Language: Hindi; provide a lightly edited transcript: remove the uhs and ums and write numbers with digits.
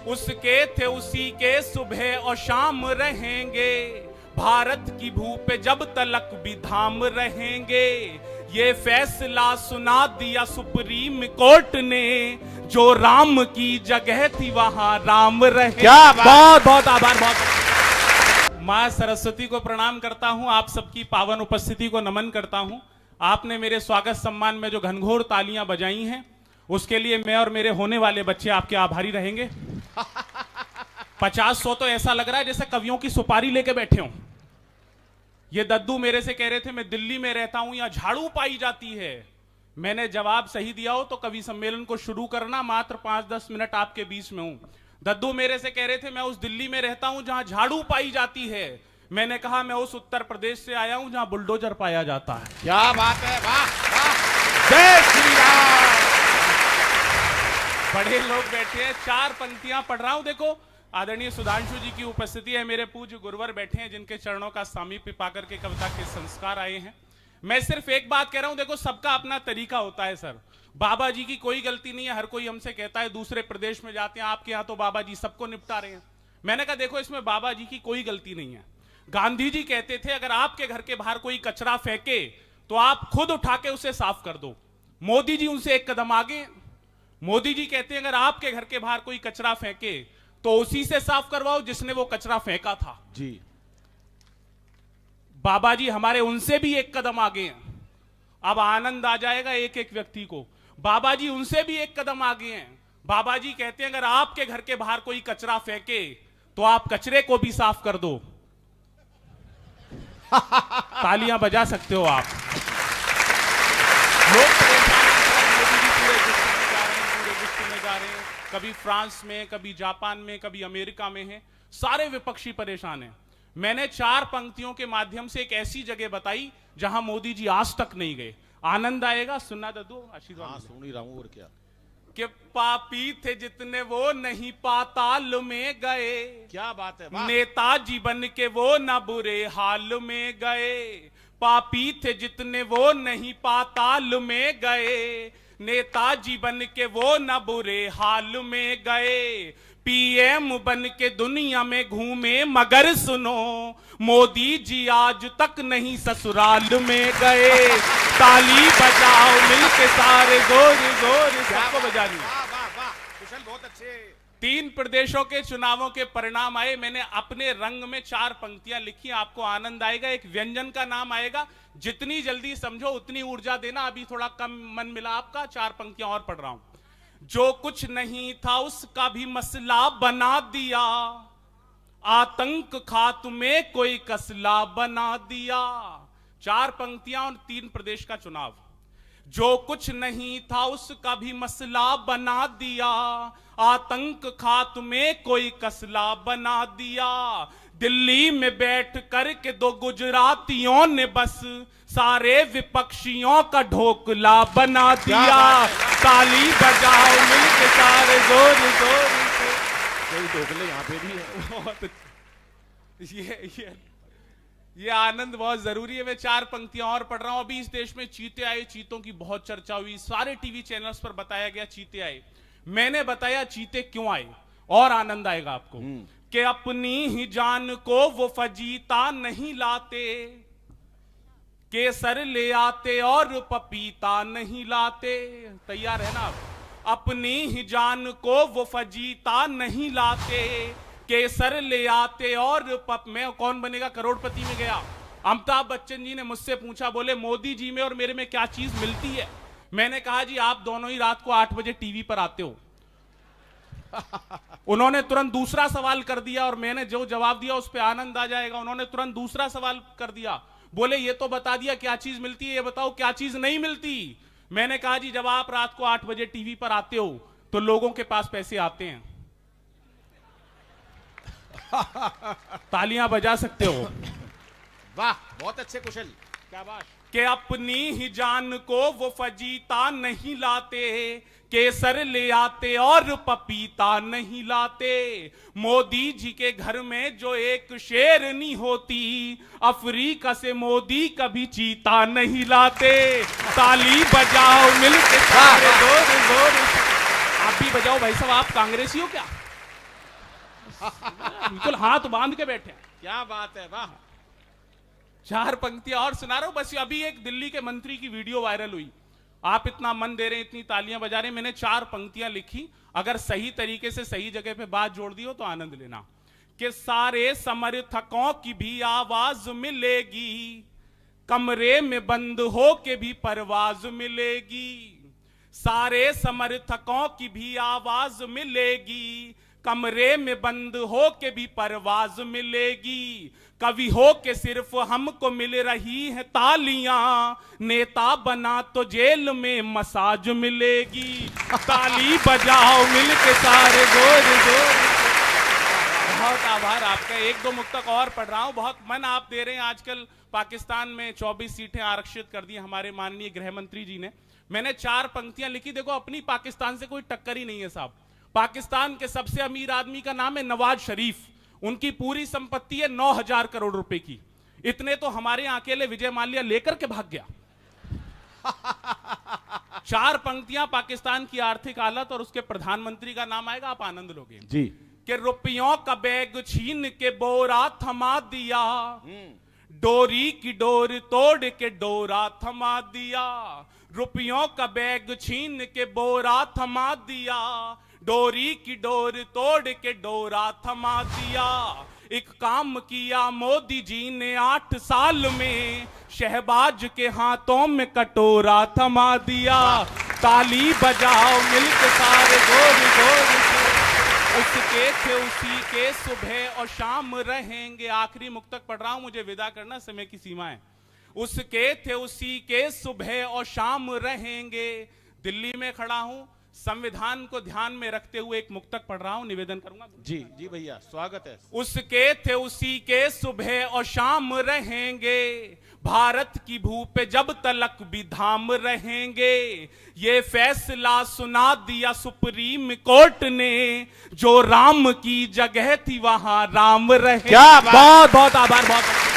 उसके थे उसी के सुबह और शाम रहेंगे, भारत की भू पे जब तलक भी धाम रहेंगे। ये फैसला सुना दिया सुप्रीम कोर्ट ने, जो राम की जगह थी वहां राम रहे। क्या बहुत बहुत आभार। बहुत मां सरस्वती को प्रणाम करता हूं, आप सबकी पावन उपस्थिति को नमन करता हूं। आपने मेरे स्वागत सम्मान में जो घनघोर तालियां बजाई हैं, उसके लिए मैं और मेरे होने वाले बच्चे आपके आभारी रहेंगे। 50-100 तो ऐसा लग रहा है जैसे कवियों की सुपारी लेके बैठे हों। ये दद्दू मेरे से कह रहे थे मैं दिल्ली में रहता हूं, यहां झाड़ू पाई जाती है। मैंने जवाब सही दिया हो तो कवि सम्मेलन को शुरू करना, मात्र 5-10 मिनट आपके बीच में हूं। दद्दू मेरे से कह रहे थे मैं उस दिल्ली में रहता हूं जहां झाड़ू पाई जाती है। मैंने कहा मैं उस उत्तर प्रदेश से आया हूं जहां बुलडोजर पाया जाता है। क्या बात है, वाह वाह, जय श्री राम। बड़े लोग बैठे हैं, 4 पंक्तियां पढ़ रहा हूं। देखो, आदरणीय सुधांशु जी की उपस्थिति है, मेरे पूज्य गुरुवर बैठे हैं जिनके चरणों का सामीप्य पाकर के कविता के संस्कार आए हैं। मैं सिर्फ एक बात कह रहा हूं, देखो सबका अपना तरीका होता है सर। बाबा जी की कोई गलती नहीं है, हर कोई हमसे कहता है दूसरे प्रदेश में जाते हैं, आपके यहाँ तो बाबा जी सबको निपटा रहे हैं। मैंने कहा देखो इसमें बाबा जी की कोई गलती नहीं है। गांधी जी कहते थे अगर आपके घर के बाहर कोई कचरा फेंके तो आप खुद उठा के उसे साफ कर दो। मोदी जी उनसे एक कदम आगे। मोदी जी कहते हैं अगर आपके घर के बाहर कोई कचरा फेंके तो उसी से साफ करवाओ जिसने वो कचरा फेंका था। जी, बाबा जी हमारे उनसे भी एक कदम आगे हैं। अब आनंद आ जाएगा एक एक व्यक्ति को। बाबा जी उनसे भी एक कदम आगे हैं। बाबा जी कहते हैं अगर आपके घर के बाहर कोई कचरा फेंके तो आप कचरे को भी साफ कर दो। तालियां बजा सकते हो आप। लोग परेशान हैं, मोदी जी पूरे विश्व में जा रहे हैं, पूरे विश्व में जा रहे हैं, कभी फ्रांस में, कभी जापान में, कभी अमेरिका में हैं। सारे विपक्षी परेशान हैं। मैंने 4 पंक्तियों के माध्यम से एक ऐसी जगह बताई जहां मोदी जी आज तक नहीं गए। आनंद आएगा, सुनना दद्दू, आशीर्वाद। हाँ, सुन ही रहा हूं, और क्या। कि पापी थे जितने वो नहीं पाताल में गए, क्या बात है, वाह। नेताजी बन के वो न बुरे हाल में गए। पापी थे जितने वो नहीं पाताल में गए, नेताजी बन के वो न बुरे हाल में गए। पीएम बन के दुनिया में घूमे मगर सुनो, मोदी जी आज तक नहीं ससुराल में गए। ताली बजाओ मिलके सारे, जोर जोर सबको बजानी। वाह वाह वाह, कुशल, बहुत अच्छे। 3 प्रदेशों के चुनावों के परिणाम आए। मैंने अपने रंग में 4 पंक्तियां लिखी, आपको आनंद आएगा। एक व्यंजन का नाम आएगा, जितनी जल्दी समझो उतनी ऊर्जा देना। अभी थोड़ा कम मन मिला आपका, 4 पंक्तियां और पढ़ रहा हूं। जो कुछ नहीं था उसका भी मसला बना दिया, आतंक खात्मे कोई कसला बना दिया। 4 पंक्तियां और 3 प्रदेश का चुनाव। जो कुछ नहीं था उसका भी मसला बना दिया, आतंक खात्मे कोई कसला बना दिया। दिल्ली में बैठ कर के 2 गुजरातियों ने बस सारे विपक्षियों का ढोकला बना दिया। ताली बजाओ मिलके सारे, जोर जोर से। कोई ढोकले यहाँ पे भी है। ये आनंद बहुत जरूरी है। मैं 4 पंक्तियां और पढ़ रहा हूं। अभी इस देश में चीते आए, चीतों की बहुत चर्चा हुई, सारे टीवी चैनल्स पर बताया गया चीते आए। मैंने बताया चीते क्यों आए, और आनंद आएगा आपको। कि अपनी ही जान को वो फजीता नहीं लाते, केसर ले आते और पपीता नहीं लाते। तैयार है ना आप? अपनी ही जान को वो फजीता नहीं लाते, केसर ले आते और में कौन बनेगा करोड़पति में गया। अमिताभ बच्चन जी ने मुझसे पूछा, बोले मोदी जी में और मेरे में क्या चीज मिलती है? मैंने कहा जी आप दोनों ही रात को 8 बजे टीवी पर आते हो। उन्होंने तुरंत दूसरा सवाल कर दिया, और मैंने जो जवाब दिया उस पर आनंद आ जाएगा। उन्होंने तुरंत दूसरा सवाल कर दिया, बोले ये तो बता दिया क्या चीज मिलती है, ये बताओ क्या चीज नहीं मिलती। मैंने कहा जी जब आप रात को 8 बजे टीवी पर आते हो तो लोगों के पास पैसे आते हैं। तालियां बजा सकते हो। वाह, बहुत अच्छे, कुशल, क्या बात। कि अपनी ही जान को वो फजीता नहीं लाते, केसर ले आते और पपीता नहीं लाते। मोदी जी के घर में जो एक शेरनी होती, अफ्रीका से मोदी कभी चीता नहीं लाते। ताली बजाओ मिलके सारे, जोर जोर। आप भी बजाओ भाई साहब, आप कांग्रेसी हो क्या? बिल्कुल हाथ बांध के बैठे हैं। क्या बात है, वाह। 4 पंक्तियां और सुना रहा हूं। बस अभी एक दिल्ली के मंत्री की वीडियो वायरल हुई, आप इतना मन दे रहे हैं, इतनी तालियां बजा रहे हैं, मैंने 4 पंक्तियां लिखी, अगर सही तरीके से सही जगह पे बात जोड़ दी हो तो आनंद लेना। कि सारे समर्थकों की भी आवाज मिलेगी, कमरे में बंद हो के भी परवाज मिलेगी। सारे समर्थकों की भी आवाज मिलेगी, कमरे में बंद हो के भी परवाज मिलेगी। कवि हो के सिर्फ हमको मिल रही है तालियां, नेता बना तो जेल में मसाज मिलेगी। ताली बजाओ मिलके सारे जोर जोर। बहुत आभार आपका। 1-2 मुक्तक और पढ़ रहा हूं। बहुत मन आप दे रहे हैं। आजकल पाकिस्तान में 24 सीटें आरक्षित कर दी हमारे माननीय गृह मंत्री जी ने। मैंने 4 पंक्तियां लिखी। देखो, अपनी पाकिस्तान से कोई टक्कर ही नहीं है साहब। पाकिस्तान के सबसे अमीर आदमी का नाम है नवाज शरीफ, उनकी पूरी संपत्ति है 9,000 करोड़ रुपए की। इतने तो हमारे यहाँ अकेले विजय माल्या लेकर के भाग गया। 4 पंक्तियां पाकिस्तान की आर्थिक हालत और उसके प्रधानमंत्री का नाम आएगा, आप आनंद लोगे जी। कि रुपयों का बैग छीन के बोरा थमा दिया, डोरी की डोर तोड़ के डोरा थमा दिया। रुपयों का बैग छीन के बोरा थमा दिया, डोरी की डोर तोड़ के डोरा थमा दिया। एक काम किया मोदी जी ने 8 साल में, शहबाज के हाथों में कटोरा थमा दिया। ताली बजाओ मिलके सारे जोर जोर से। उसके थे उसी के सुबह और शाम रहेंगे। आखिरी मुक्तक पढ़ रहा हूं, मुझे विदा करना, समय की सीमा है। उसके थे उसी के सुबह और शाम रहेंगे। दिल्ली में खड़ा हूं, संविधान को ध्यान में रखते हुए एक मुक्तक पढ़ रहा हूं, निवेदन करूंगा। जी जी भैया, स्वागत है। उसके थे उसी के सुबह और शाम रहेंगे, भारत की भू पे जब तलक भी धाम रहेंगे। ये फैसला सुना दिया सुप्रीम कोर्ट ने, जो राम की जगह थी वहां राम रहे। क्या बात। बहुत बहुत आभार, बहुत